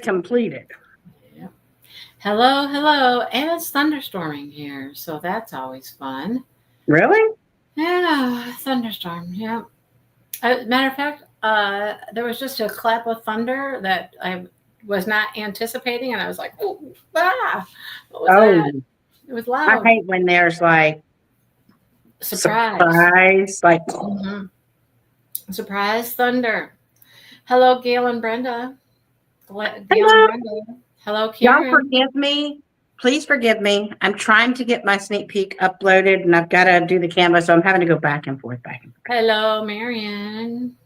completed. Yeah. Hello, hello. And it's thunderstorming here, so that's always fun. Really? Yeah, thunderstorm. Yeah. Matter of fact, there was just a clap of thunder that I was not anticipating, and I was like, "Oh, ah, what was that?" Oh, It was I loud. hate when there's like Surprise. surprise, like hmm Surprise thunder. Hello, Gail and Brenda. Gail and hello. Brenda. Hello, Y'all Karen. forgive me. Please forgive me. I'm trying to get my sneak peek uploaded, and I've got to do the Canva, so I'm having to go back and forth, back and forth. Hello, Marion.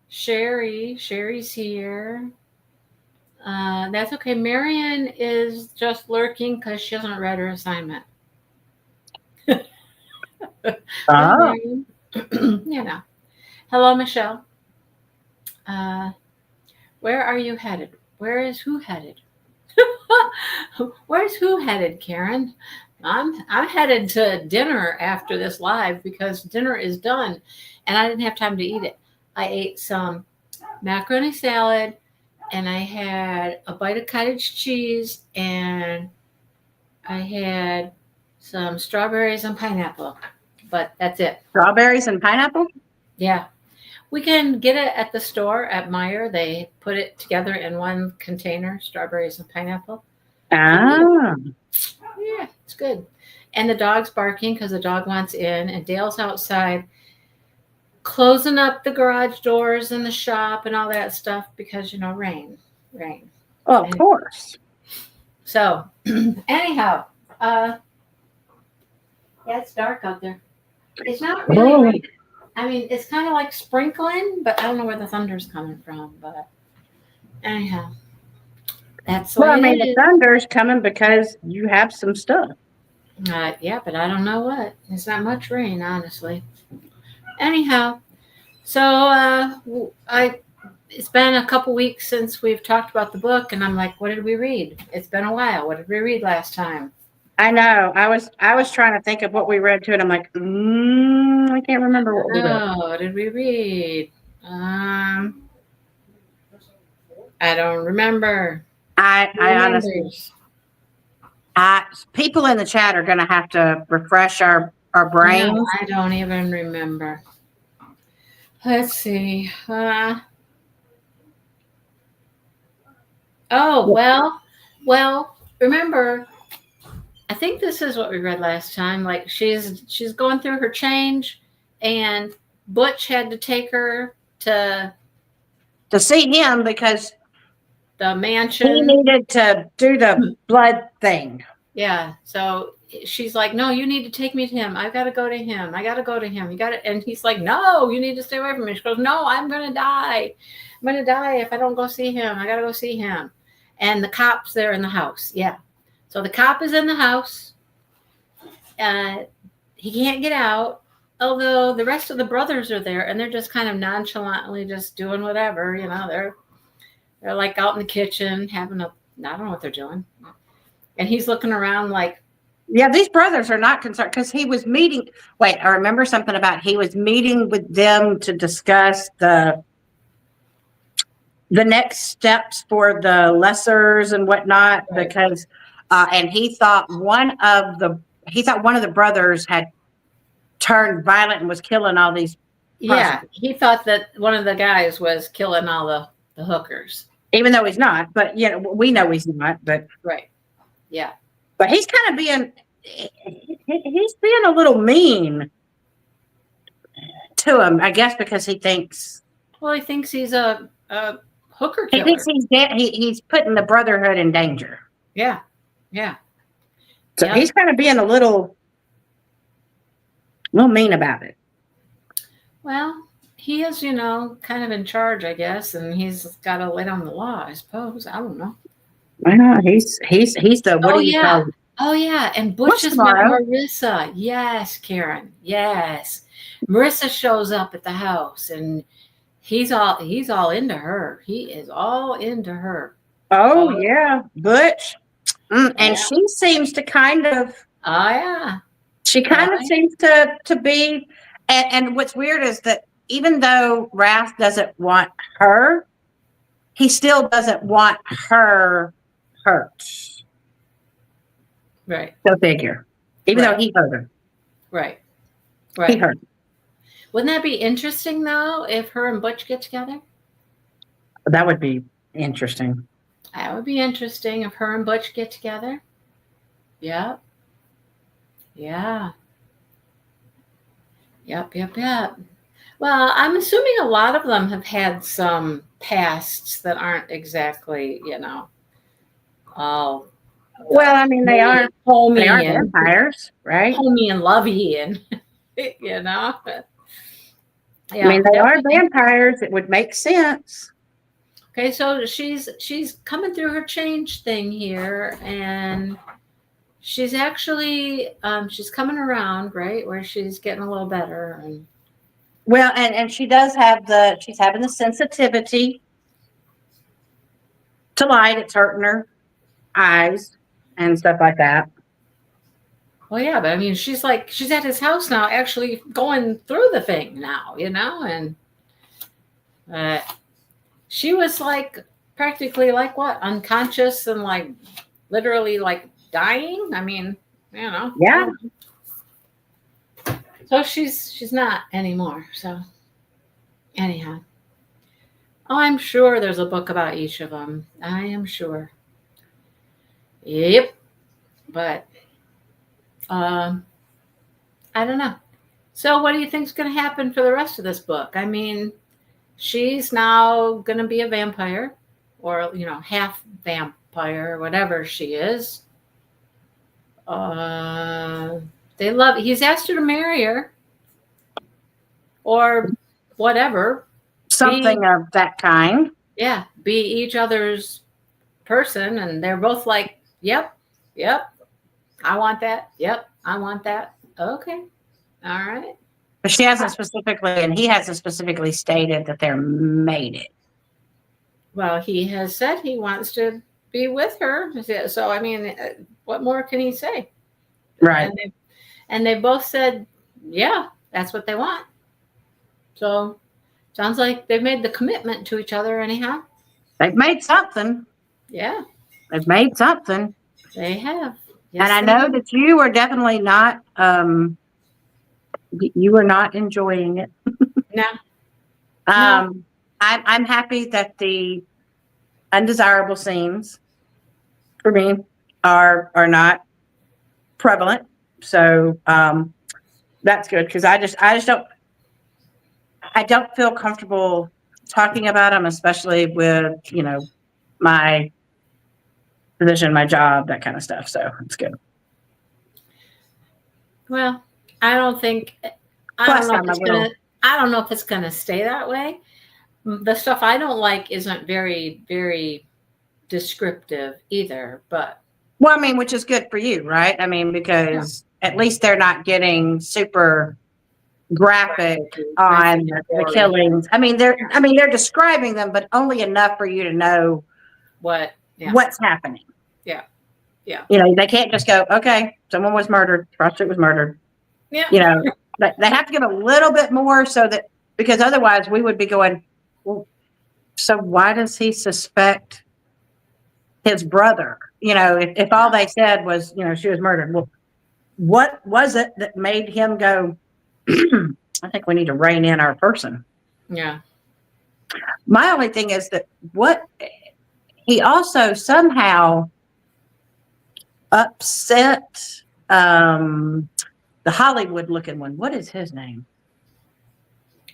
Sherry. Sherry's here. That's okay. Marion is just lurking because she hasn't read her assignment. Hi, Oh, Marion. You know. Hello, Michelle. Uh, where are you headed? Where is who headed? Where's who headed, Karen? I'm headed to dinner after this live because dinner is done, and I didn't have time to eat it. I ate some macaroni salad, and I had a bite of cottage cheese, and I had some strawberries and pineapple. But that's it. strawberries and pineapple? Yeah. We can get it at the store at Meyer. They put it together in one container, strawberries and pineapple. Ah, Yeah, it's good. And the dog's barking because the dog wants in, and Dale's outside closing up the garage doors and the shop and all that stuff because, rain, rain. well, of course. So, anyhow, uh, yeah, it's dark out there. It's not really Oh. raining. I mean, it's kind of like sprinkling, but I don't know where the thunder's coming from. But anyhow, that's the Well, I way mean, it the is. thunder's coming because you have some stuff. Yeah, but I don't know what. It's not much rain, honestly. Anyhow, so I it's been a couple weeks since we've talked about the book, and I'm like, what did we read? It's been a while. What did we read last time? I know. I was trying to think of what we read too, and I'm like, I can't remember what we read. Oh, what did we read? I don't remember. Who I honestly, remembers? people in the chat are going to have to refresh our No, brains. I don't even remember. Let's see. Oh, well, remember, I think this is what we read last time. Like she's going through her change, and Butch had to take her to To see him because the he mansion. needed to do the blood thing. Yeah. So she's like, "No, you need to take me to him. I've got to go to him. I got to go to him. You got to." And he's like, "No, you need to stay away from me." She goes, "No, I'm gonna die. I'm gonna die if I don't go see him. I got to go see him." And the cop's there in the house. Yeah. So the cop is in the house. He can't get out. Although the rest of the brothers are there, and they're just kind of nonchalantly just doing whatever. They're like out in the kitchen having a. I don't know what they're doing. And he's looking around like, Yeah, these brothers are not concerned because he was meeting. Wait, I remember something about he was meeting with them to discuss the next steps for the lessers and whatnot right. because and he thought one of the brothers had turned violent and was killing all these Yeah, prostitutes, he thought that one of the guys was killing all the hookers. even though he's not. But we know he's not. Right. Yeah. But he's kind of being he's being a little mean to him, I guess, because he thinks Well, he thinks he's a hooker killer. he's he's putting the brotherhood in danger. Yeah. Yeah. So Yeah. he's kind of being a little mean about it. Well, he is, kind of in charge, I guess, and he's got to lay down the law, I suppose. I don't know. I know he's the what Oh do you yeah. call it? Oh yeah. And Butch What's has met tomorrow? Marissa. Yes, Karen. Yes. Marissa shows up at the house, and he's all into her. He is all into her. Oh Oh yeah, Butch. And yeah. she seems to kind of Oh yeah. she kind of seems to be and what's weird is that even though Raph doesn't want her, he still doesn't want her hurt. Right. Go figure. Even Right. though he hurt her. Right. He Right. hurt her. Wouldn't that be interesting though if her and Butch get together? That would be interesting. That would be interesting if her and Butch get together. Yep. Yeah. Yep. Well, I'm assuming a lot of them have had some pasts that aren't exactly, all Well, I mean, they are homey and vampires, right? homey and lovey and Yeah, I mean, they are definitely. vampires. It would make sense. Okay, so she's coming through her change thing here, and she's actually she's coming around, right, where she's getting a little better. And Well, and she does have she's having the sensitivity to light. It's hurting her eyes and stuff like that. well, yeah, but I mean, she's at his house now, actually going through the thing now, and she was practically what, unconscious and literally dying. I mean, Yeah. So she's not anymore. So anyhow, I'm sure there's a book about each of them. I am sure. Yep. But I don't know. So what do you think's going to happen for the rest of this book? I mean, she's now going to be a vampire, or half vampire, whatever she is. He's asked her to marry her or whatever. Something of that kind. Yeah, be each other's person, and they're both like, yep, I want that. Yep, I want that. Okay, all right. But she hasn't specifically, and he hasn't specifically stated that they're mated. Well, he has said he wants to be with her. So, I mean, what more can he say? Right. And they both said, yeah, that's what they want. So, sounds like they've made the commitment to each other anyhow. They've made something. Yeah. They've made something. They have. Yes, and I know that you are definitely not, you are not enjoying it. No. I'm happy that the undesirable scenes for me are not prevalent. So that's good, because I just don't feel comfortable talking about them, especially with my position, my job, that kind of stuff. So it's good. Well, I don't know if it's gonna stay that way. The stuff I don't like isn't very, very descriptive either, but well, I mean, which is good for you, right? I mean, because at least they're not getting super graphic on the killings. I mean, they're describing them, but only enough for you to know what's happening. Yeah. They can't just go, okay, someone was murdered, prostitute was murdered. Yeah. They have to give a little bit more, so that, because otherwise we would be going, well, so why does he suspect his brother? If all they said was, she was murdered. Well, what was it that made him go, I think we need to rein in our person? Yeah. My only thing is that he also somehow upset the Hollywood looking one. What is his name?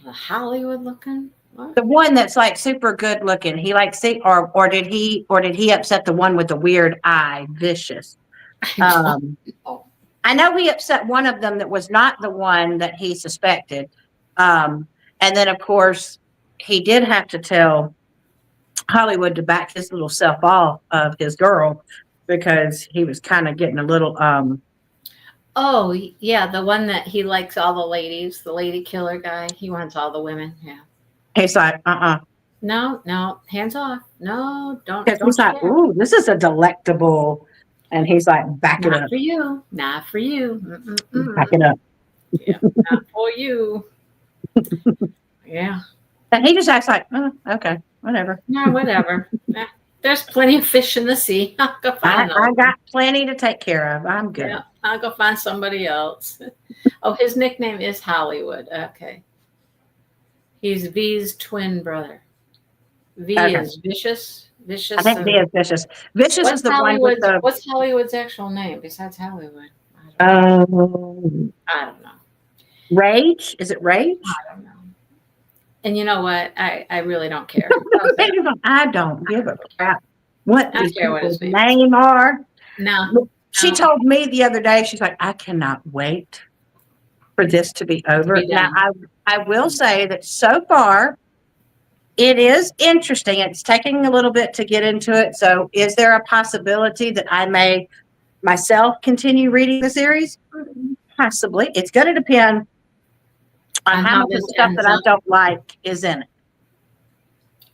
The Hollywood looking? What? The one that's super good looking. He or did he upset the one with the weird eye, Vicious? I know he upset one of them that was not the one that he suspected. And then of course he did have to tell Hollywood to back his little self off of his girl, because he was kind of getting a little oh yeah, the one that he likes all the ladies, the lady killer guy. He wants all the women. Yeah. He's like, No, hands off. No, don't. Because he's like, ooh, this is a delectable, and he's like, back it up. Not for you. Not for you. Mm-mm-mm. Back it up. Yeah, not for you. Yeah. And he just acts like, okay. whatever. No, whatever. There's plenty of fish in the sea. I'll go find I them. got plenty to take care of. I'm good. Yeah, I'll go find somebody else. Oh, his nickname is Hollywood. Okay. He's V's twin brother. V Okay. is vicious. Vicious. I think V is Vicious. Vicious is the one with the. What's Hollywood's actual name besides Hollywood? Uh, I don't know. Rage? Is it Rage? I don't know. And you know what? I really don't care. I don't give a crap what I these care what his people's name are. No. She told me the other day, she's like, I cannot wait for this to be over. be Now, done. I will say that so far, it is interesting. It's taking a little bit to get into it. So is there a possibility that I may myself continue reading the series? Possibly. It's going to depend on On how how much of this the stuff ends that I up. don't like is in it.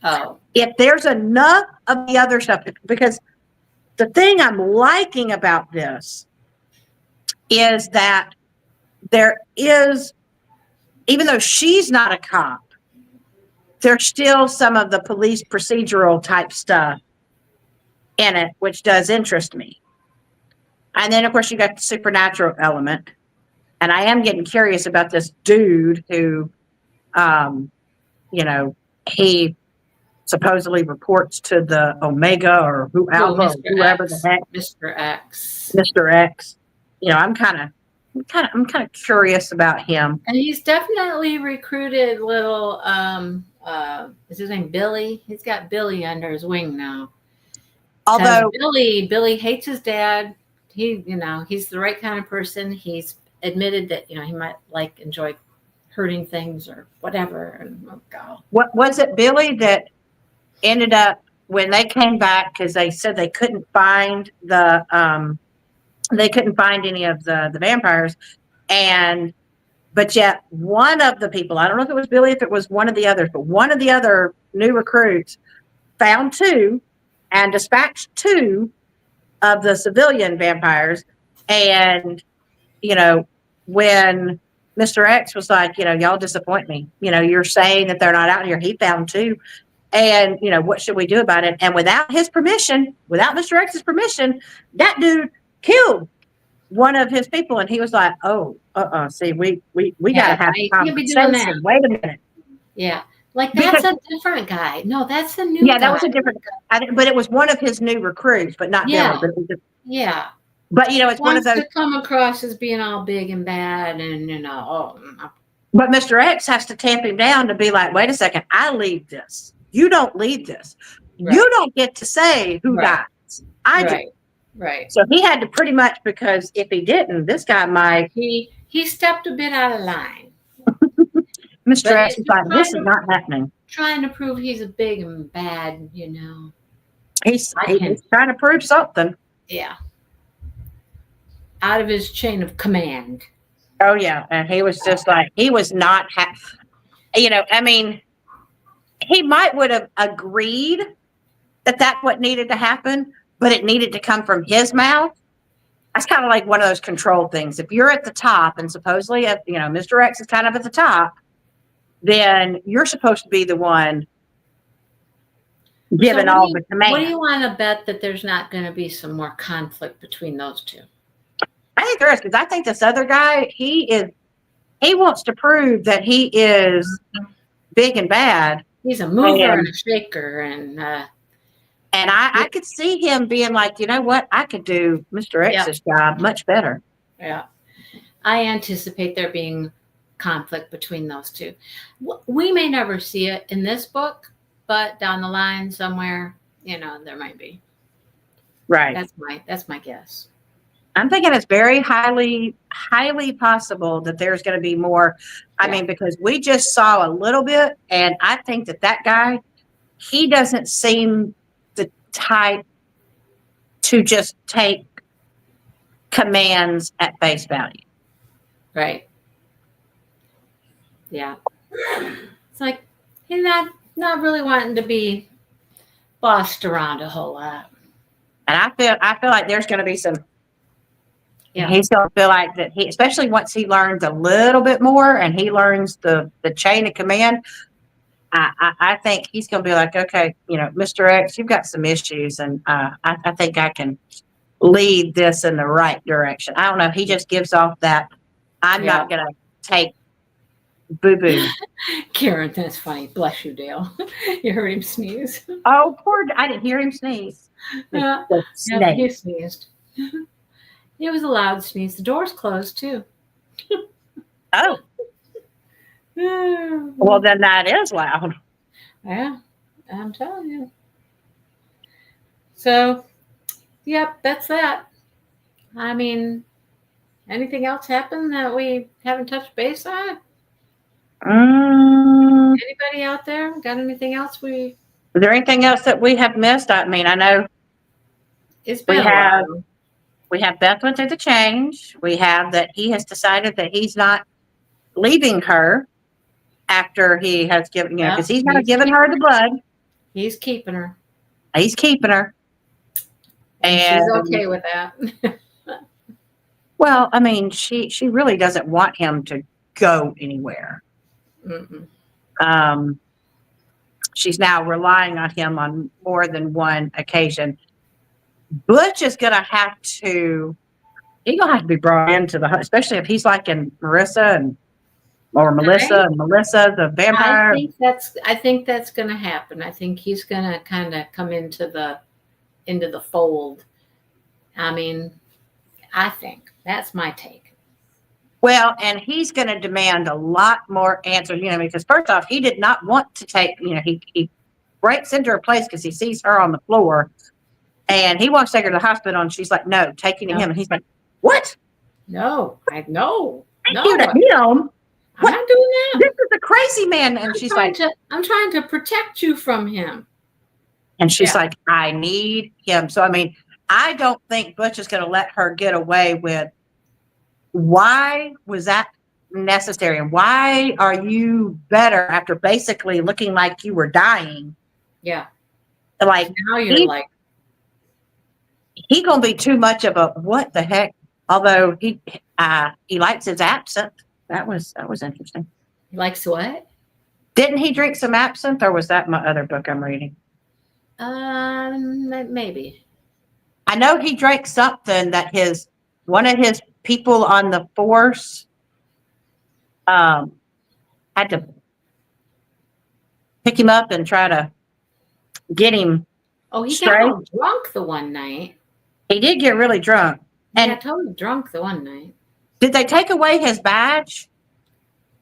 Oh, If there's enough of the other stuff, because the thing I'm liking about this is that there is, even though she's not a cop, there's still some of the police procedural type stuff in it, which does interest me. And then, of course, you got the supernatural element. And I am getting curious about this dude who, he supposedly reports to the Omega or Mr. whoever X. the heck, Mr. X. Mr. X. I'm kind of curious about him. And he's definitely recruited little is his name Billy? He's got Billy under his wing now. Although Billy hates his dad. He's the right kind of person. He's admitted that, he might enjoy hurting things or whatever. And oh God. what was it, Billy, that ended up when they came back, because they said they couldn't find any of the vampires, but yet one of the people, I don't know if it was Billy, if it was one of the others, but one of the other new recruits found two and dispatched two of the civilian vampires. And, when Mr. X was like, y'all disappoint me. You're saying that they're not out here. He found two. And, what should we do about it? And without his permission, without Mr. X's permission, that dude killed one of his people. And he was like, oh, see, we got to have a can't be doing that. conversation. Wait a minute. Yeah. That's a different guy. No, that's a new guy. Yeah, that was a different guy. But it was one of his new recruits, but not Yeah. Billy. But Yeah. But it's one of those. To come across as being all big and bad, and But Mr. X has to tamp him down to be like, wait a second, I lead this. You don't lead this. Right. You don't get to say who dies. I do. Right. So he had to pretty much, because if he didn't, this guy might. He stepped a bit out of line. Mr. X is like, this is not happening. Trying to prove he's a big and bad, He's trying to prove something. Yeah. Out of his chain of command. Oh, yeah. And he was just like, he was not, he might would have agreed that that's what needed to happen, but it needed to come from his mouth. That's kind of like one of those control things. If you're at the top and supposedly, Mr. X is kind of at the top, then you're supposed to be the one giving all the commands. What do you want to bet that there's not going to be some more conflict between those two? I think there is, because I think this other guy, he wants to prove that he is big and bad. He's a mover and a shaker, and I could see him being like, you know what, I could do Mr. X's job much better. Yeah, I anticipate there being conflict between those two. We may never see it in this book, but down the line somewhere, there might be. Right. That's my guess. I'm thinking it's very highly, highly possible that there's going to be more. I mean, because we just saw a little bit, and I think that guy, he doesn't seem the type to just take commands at face value. Right. Yeah. It's like he's not really wanting to be bossed around a whole lot. And I feel like there's going to be some. Yeah. He's going to feel like that. Especially once he learns a little bit more, and he learns the chain of command. I think he's going to be like, okay, Mr. X, you've got some issues, and I think I can lead this in the right direction. I don't know. He just gives off that I'm Yeah. not going to take boo boo. Karen, that's funny. Bless you, Dale. You heard him sneeze. Oh, I didn't hear him sneeze. Yeah, The yeah, but he snake. sneezed. It was a loud sneeze. The door's closed too. Oh, well, then that is loud. Yeah, I'm telling you. So, yep, that's that. I mean, anything else happen that we haven't touched base on? Anybody out there got anything else Is there anything else that we have missed? I mean, I know It's we been a have while. Beth went through the change. We have that he has decided that he's not leaving her after he has given, Yep, because he's not giving her the blood. He's keeping her. He's keeping her. And she's And okay with that. well, I mean, she really doesn't want him to go anywhere. Mm-mm. She's now relying on him on more than one occasion. Butch is gonna have to be brought into especially if he's like in Melissa, the vampire. I think that's going to happen. I think he's going to kind of come into the fold. I mean, I think that's my take. Well, and he's going to demand a lot more answers, because first off, he did not want to take, he breaks into her place because he sees her on the floor, and he wants to take her to the hospital, and she's like, no, taking to him, and he's like, what? No, I know. Take you to him? I'm not doing that. This is a crazy man, and she's like, I'm trying to protect you from him. And she's like, I need him. So, I mean, I don't think Butch is going to let her get away with, why was that necessary? And why are you better after basically looking like you were dying? Yeah. Like, now you're like, he going to be too much of a, what the heck? Although he likes his absinthe. That was interesting. He likes what? Didn't he drink some absinthe, or was that my other book I'm reading? Maybe. I know he drank something that one of his people on the force had to pick him up and try to get him. Oh, he straight. got drunk the one night. He did get really drunk. And got totally drunk the one night. Did they take away his badge?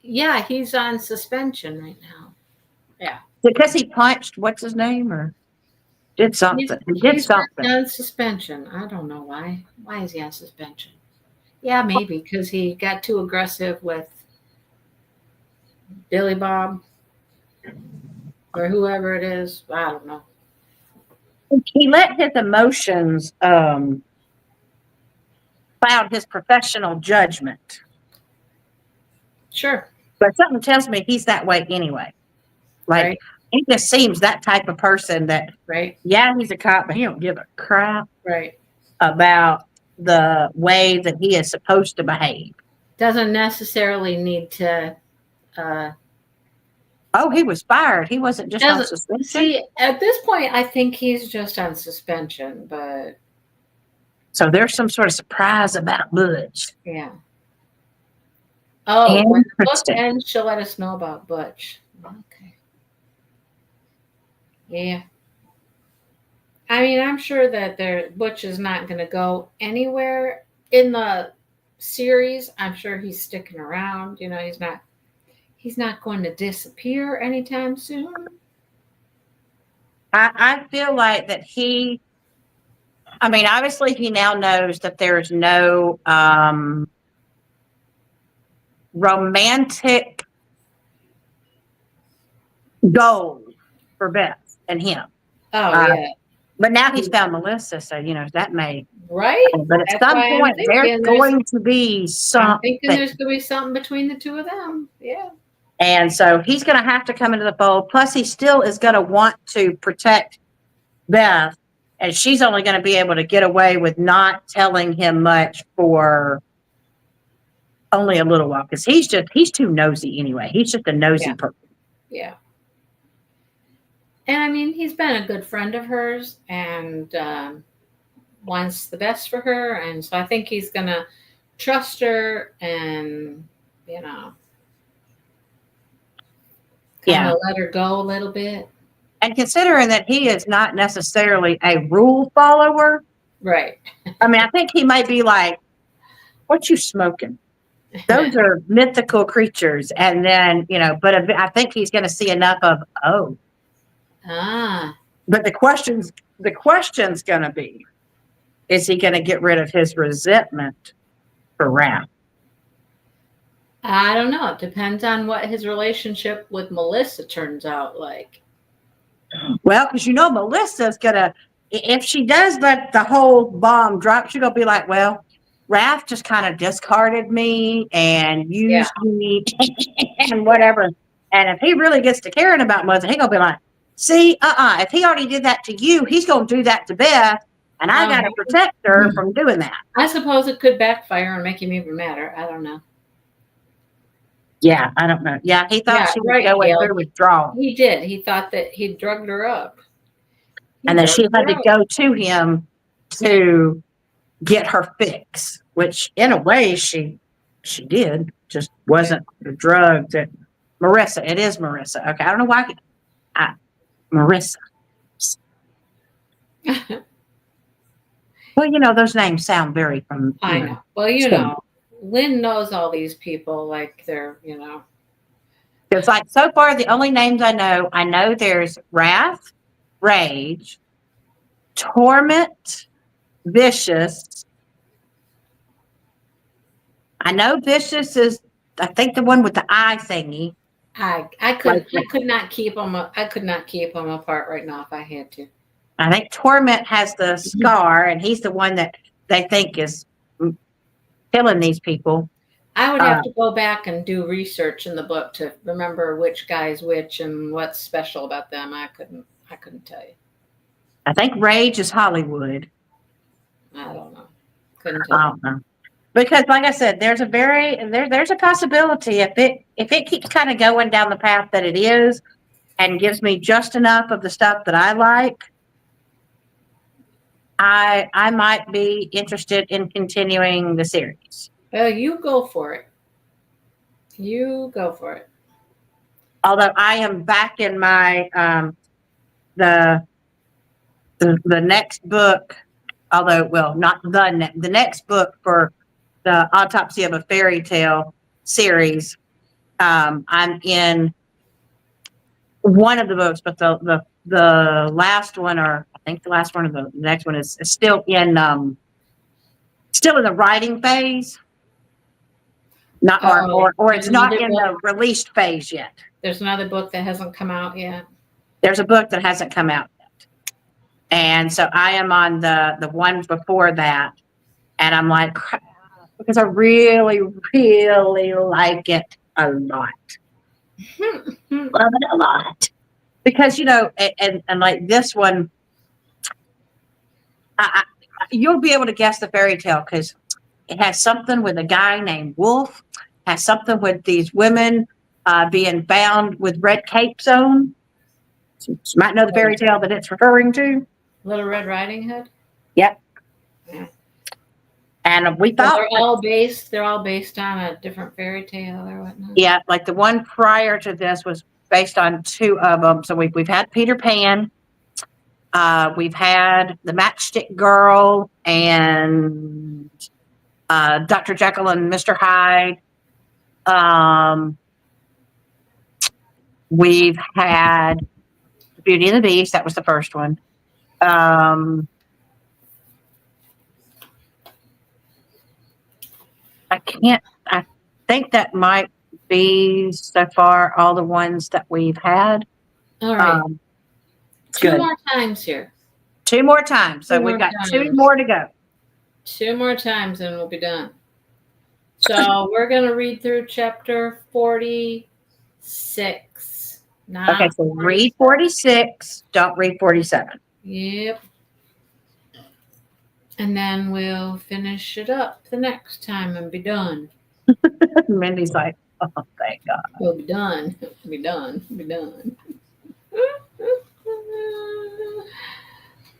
Yeah, he's on suspension right now. Yeah. Because he punched, what's his name, or did something? He did something. On suspension. I don't know why. Why is he on suspension? Yeah, maybe because he got too aggressive with Billy Bob or whoever it is. I don't know. He let his emotions cloud his professional judgment. Sure. But something tells me he's that way anyway. Like, right. He just seems that type of person that, right. Yeah, he's a cop, but he don't give a crap right. about the way that he is supposed to behave. Doesn't necessarily need to. He was fired. He wasn't just on suspension. See, at this point, I think he's just on suspension, but. So there's some sort of surprise about Butch. Yeah. Oh, when the book ends, she'll let us know about Butch. Okay. Yeah. I mean, I'm sure that Butch is not going to go anywhere in the series. I'm sure he's sticking around. He's not going to disappear anytime soon. I feel like that obviously he now knows that there's no romantic goal for Beth and him. Oh, yeah. But now he's found Melissa, so, that may. Right. But at some point, there's going to be something. I'm thinking there's going to be something between the two of them. Yeah. And so he's going to have to come into the fold. Plus, he still is going to want to protect Beth. And she's only going to be able to get away with not telling him much for only a little while. Because he's too nosy anyway. He's just a nosy person. Yeah. And I mean, he's been a good friend of hers and wants the best for her. And so I think he's going to trust her and, you know, kind Yeah. of let her go a little bit. And considering that he is not necessarily a rule follower, Right. I mean, I think he might be like, what you smoking? Those are mythical creatures. And then, you know, but I think he's going to see enough of, oh, Ah, but the question's going to be, is he going to get rid of his resentment for Raph? I don't know. It depends on what his relationship with Melissa turns out like. Well, because you know, Melissa's going to, if she does let the whole bomb drop, she's going to be like, well, Raph just kind of discarded me and used me and whatever. And if he really gets to caring about Melissa, he's going to be like, see, if he already did that to you, he's going to do that to Beth. And I got to protect her from doing that. I suppose it could backfire and make him even madder. I don't know. Yeah, I don't know. Yeah, he thought she was going through withdrawal. He did. He thought that he drugged her up. And then she had to go to him to get her fix, which in a way she did, just wasn't the drug that Marissa. It is Marissa. Okay, I don't know why. Marissa. Well, you know, those names sound very from. I know. Well, you know, Lynn knows all these people like they're, you know. It's like so far the only names I know there's Wrath, Rage, Torment, Vicious. I know Vicious is, I think, the one with the eye thingy. I could not keep them. I could not keep them apart right now if I had to. I think Torment has the scar, and he's the one that they think is killing these people. I would have to go back and do research in the book to remember which guy's which and what's special about them. I couldn't tell you. I think Rage is Hollywood. I don't know. Couldn't tell. I don't know. Because, like I said, there's a possibility if it keeps kind of going down the path that it is, and gives me just enough of the stuff that I like, I might be interested in continuing the series. You go for it. You go for it. Although I am back in my the next book, although well not the next book for the Autopsy of a Fairy Tale series. I'm in one of the books, but the last one, or I think the last one, or the next one is still in the writing phase. Not or it's not in the released phase yet. There's another book that hasn't come out yet. There's a book that hasn't come out yet. And so I am on the one before that. And I'm like, because I really, really like it a lot. Love it a lot. Because, you know, and like this one, you'll be able to guess the fairy tale because it has something with a guy named Wolf, has something with these women being bound with red capes on. So you might know the fairy tale that it's referring to. Little Red Riding Hood? Yep. Yeah. And we thought they're all based on a different fairy tale or whatnot. Yeah, like the one prior to this was based on two of them. So we've had Peter Pan, we've had the Matchstick Girl, and Dr. Jekyll and Mr. Hyde. We've had Beauty and the Beast. That was the first one. I think that might be so far all the ones that we've had. All right. Two more times here. Two more times. So we've got two more to go. Two more times and we'll be done. So we're going to read through chapter 46. Okay, so read 46. Don't read 47. Yep. And then we'll finish it up the next time and be done. Mindy's like, oh, thank God. We'll be done. Be done. Be done.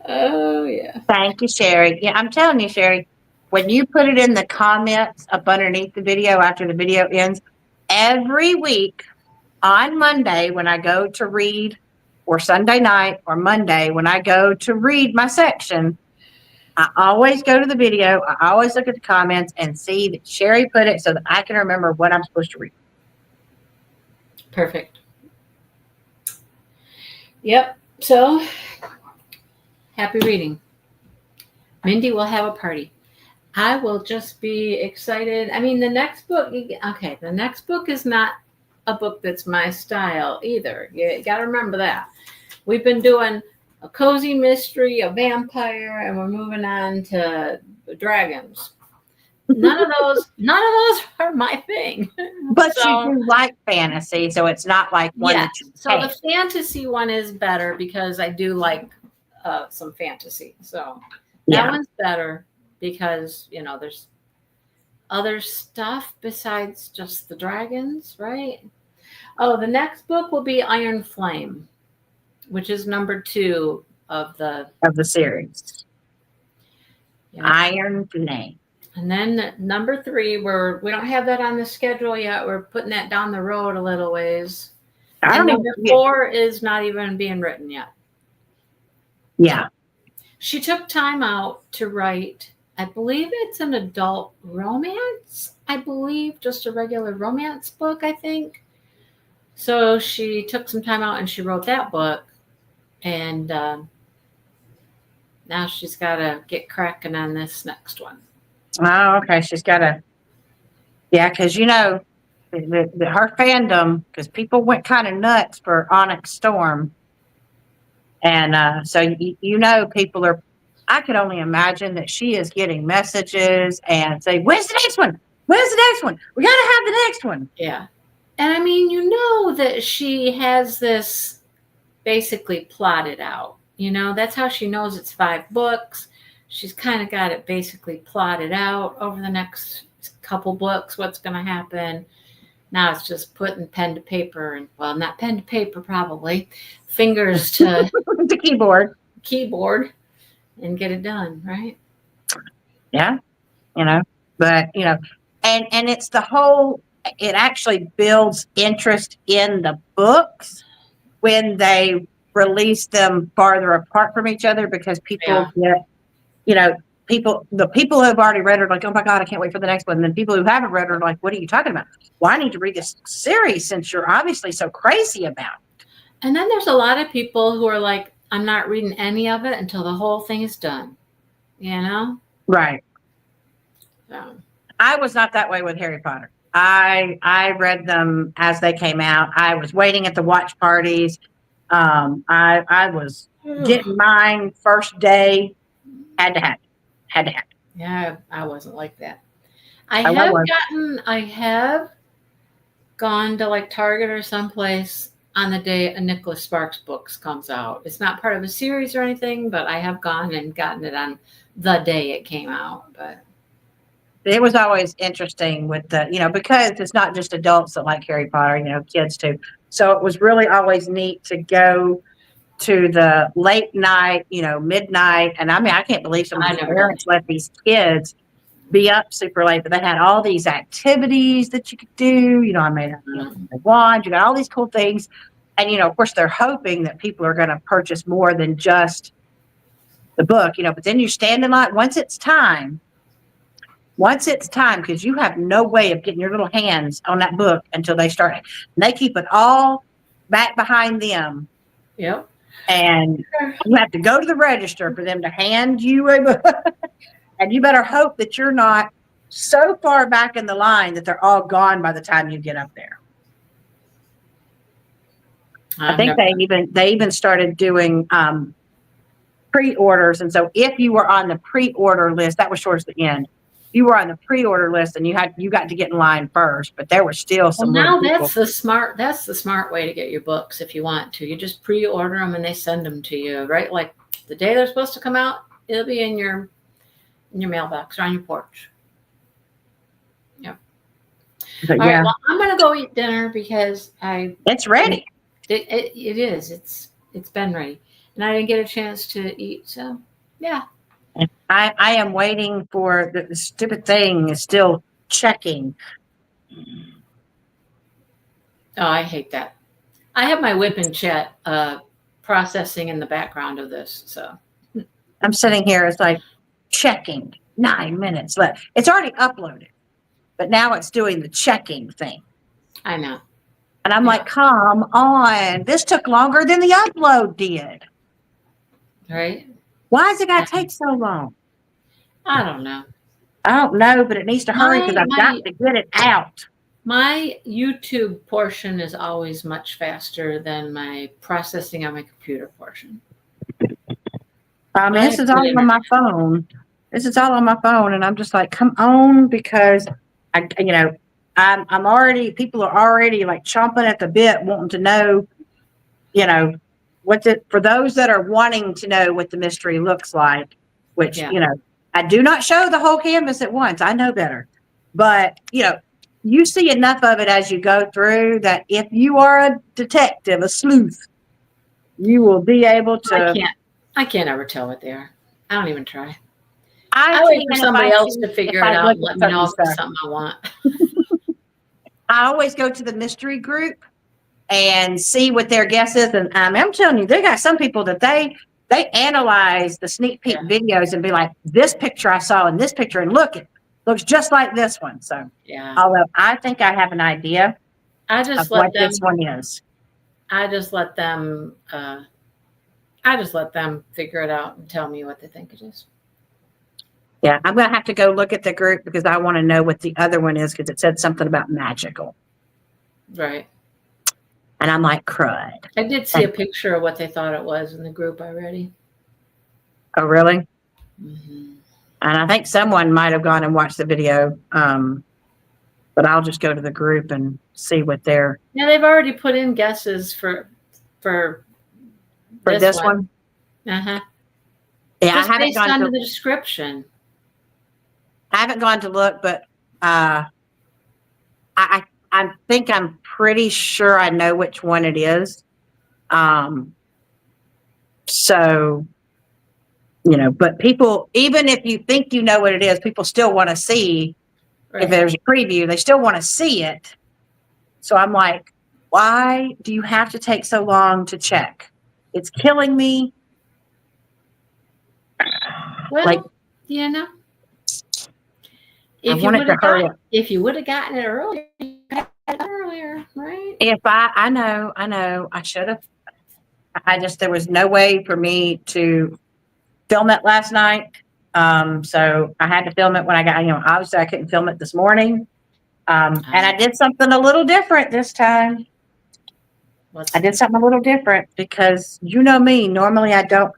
Oh yeah. Thank you, Sherry. Yeah, I'm telling you, Sherry, when you put it in the comments up underneath the video after the video ends, every week on Monday when I go to read, or Sunday night or Monday when I go to read my section, I always go to the video. I always look at the comments and see that Sherry put it so that I can remember what I'm supposed to read. Perfect. Yep. So happy reading. Mindy will have a party. I will just be excited. I mean, the next book, okay, the next book is not a book that's my style either. You got to remember that. We've been doing a cozy mystery, a vampire, and we're moving on to dragons. None of those are my thing. But So- you do like fantasy, so it's not like one Yes. that you So hate. the fantasy one is better because I do like some fantasy. So that Yeah. one's better because, you know, there's other stuff besides just the dragons, right? Oh, the next book will be Iron Flame, which is number 2 of the Of the series. yeah. Iron Flame. And then number 3, we don't have that on the schedule yet. We're putting that down the road a little ways. I And don't number know. 4 is not even being written yet. Yeah. She took time out to write, I believe it's an adult romance. I believe just a regular romance book, I think. So she took some time out and she wrote that book. And now she's got to get cracking on this next one. Oh, okay. She's got a, yeah, because her fandom, because people went kind of nuts for Onyx Storm. And so, people are, I could only imagine that she is getting messages and say, when's the next one? When's the next one? We got to have the next one. Yeah. And I mean, you know that she has this basically plotted out. You know, that's how she knows it's 5 books. She's kind of got it basically plotted out over the next couple books, what's going to happen. Now it's just putting pen to paper and, well, not pen to paper, probably fingers to The keyboard and get it done, right? Yeah. But, and it's the whole, it actually builds interest in the books when they release them farther apart from each other, because people get, the people who have already read it are like, oh my God, I can't wait for the next one. And then people who haven't read it are like, what are you talking about? Well, I need to read this series since you're obviously so crazy about it. And then there's a lot of people who are like, I'm not reading any of it until the whole thing is done, Right. So. I was not that way with Harry Potter. I read them as they came out. I was waiting at the watch parties. I was getting mine first day. Had to have it. Yeah, I wasn't like that. I have gone to like Target or someplace on the day a Nicholas Sparks books comes out. It's not part of a series or anything, but I have gone and gotten it on the day it came out. But it was always interesting with the, because it's not just adults that like Harry Potter, kids too. So it was really always neat to go to the late night, midnight. And I mean, I can't believe some of the parents let these kids be up super late, but they had all these activities that you could do. I made a wand, you got all these cool things. And, of course, they're hoping that people are going to purchase more than just the book, but then you stand in line once it's time, because you have no way of getting your little hands on that book until they start. And they keep it all back behind them. Yep. And you have to go to the register for them to hand you a book. And you better hope that you're not so far back in the line that they're all gone by the time you get up there. I think they even started doing pre-orders. And so if you were on the pre-order list, that was towards the end. You were on the pre-order list and you got to get in line first, but there were still some. Well, now that's the smart way to get your books. If you want to, you just pre-order them and they send them to you, right? Like the day they're supposed to come out, it'll be in your mailbox or on your porch. Yep. But all right, well, I'm gonna go eat dinner because it's ready. It is. It's been ready. and I didn't get a chance to eat. So, yeah. I am waiting for the stupid thing is still checking. Oh, I hate that. I have my whip and chat processing in the background of this. So, I'm sitting here, it's like checking 9 minutes left. It's already uploaded, but now it's doing the checking thing. I know. And I'm Yeah. like, come on. This took longer than the upload did. Right? Why is it got to take so long? I don't know. I don't know, but it needs to hurry because I've got to get it out. My YouTube portion is always much faster than my processing on my computer portion. This is all on my phone. This is all on my phone, and I'm just like, come on, because I'm already. People are already like chomping at the bit, wanting to know, for those that are wanting to know what the mystery looks like. Which I do not show the whole canvas at once. I know better, but you see enough of it as you go through that if you are a detective, a sleuth, you will be able to. I can't ever tell what they are. I don't even try. I wait for somebody else to figure it out and let me know if it's something I want. I always go to the mystery group and see what their guess is. And I'm telling you, they got some people that they analyze the sneak peek videos and be like, this picture I saw in this picture, and look, it looks just like this one. So, although I think I have an idea of what this one is. I just let them figure it out and tell me what they think it is. Yeah, I'm going to have to go look at the group because I want to know what the other one is because it said something about magical. Right. And I'm like, crud. I did see a picture of what they thought it was in the group already. Oh, really? Mm-hmm. And I think someone might have gone and watched the video. But I'll just go to the group and see what they're. Yeah, they've already put in guesses for this one. Uh-huh. Yeah, just I haven't based gone on to the description. I haven't gone to look, but I think I'm pretty sure I know which one it is. So, but people, even if you think you know what it is, people still want to see. Right. If there's a preview, they still want to see it. So I'm like, why do you have to take so long to check? It's killing me. Well, if you would have gotten it earlier, right? If I know, I should have. There was no way for me to film it last night. So I had to film it when I got, obviously I couldn't film it this morning. And I did something a little different this time. I did something a little different because you know me, normally I don't,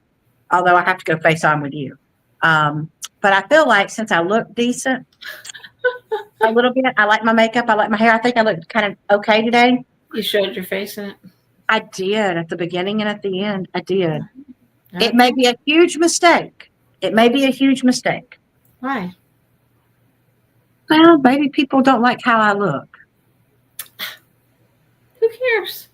although I have to go face on with you. But I feel like since I look decent a little bit, I like my makeup, I like my hair. I think I look kind of okay today. You showed your face in it? I did at the beginning and at the end. I did. Okay. It may be a huge mistake. Why? Well, maybe people don't like how I look. Who cares?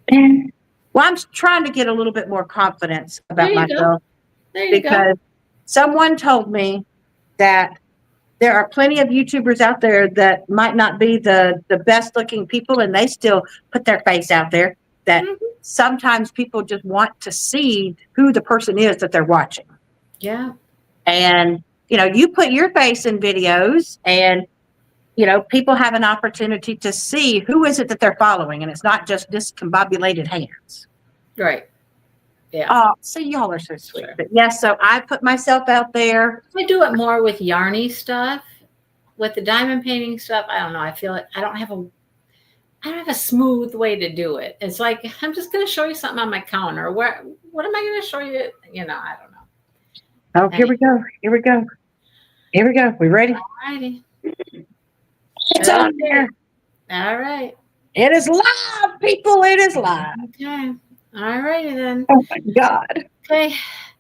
Well, I'm trying to get a little bit more confidence about myself. Because someone told me that there are plenty of YouTubers out there that might not be the best looking people, and they still put their face out there. That sometimes people just want to see who the person is that they're watching. Yeah. And, you put your face in videos and, people have an opportunity to see who is it that they're following. And it's not just discombobulated hands. Right. Yeah. Oh, see, y'all are so sweet. Sure. But yes, so I put myself out there. I do it more with yarny stuff. With the diamond painting stuff, I don't know. I feel like I don't have a smooth way to do it. It's like, I'm just going to show you something on my counter. What am I going to show you? I don't know. Oh, here we go. We ready? All righty. It's on there. All right. It is live, people. It is live. Okay. All righty then. Oh, my God. Okay.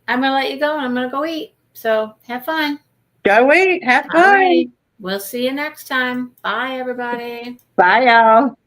I'm going to let you go. I'm going to go eat. So have fun. Go eat. Have fun. Right. We'll see you next time. Bye, everybody. Bye, y'all.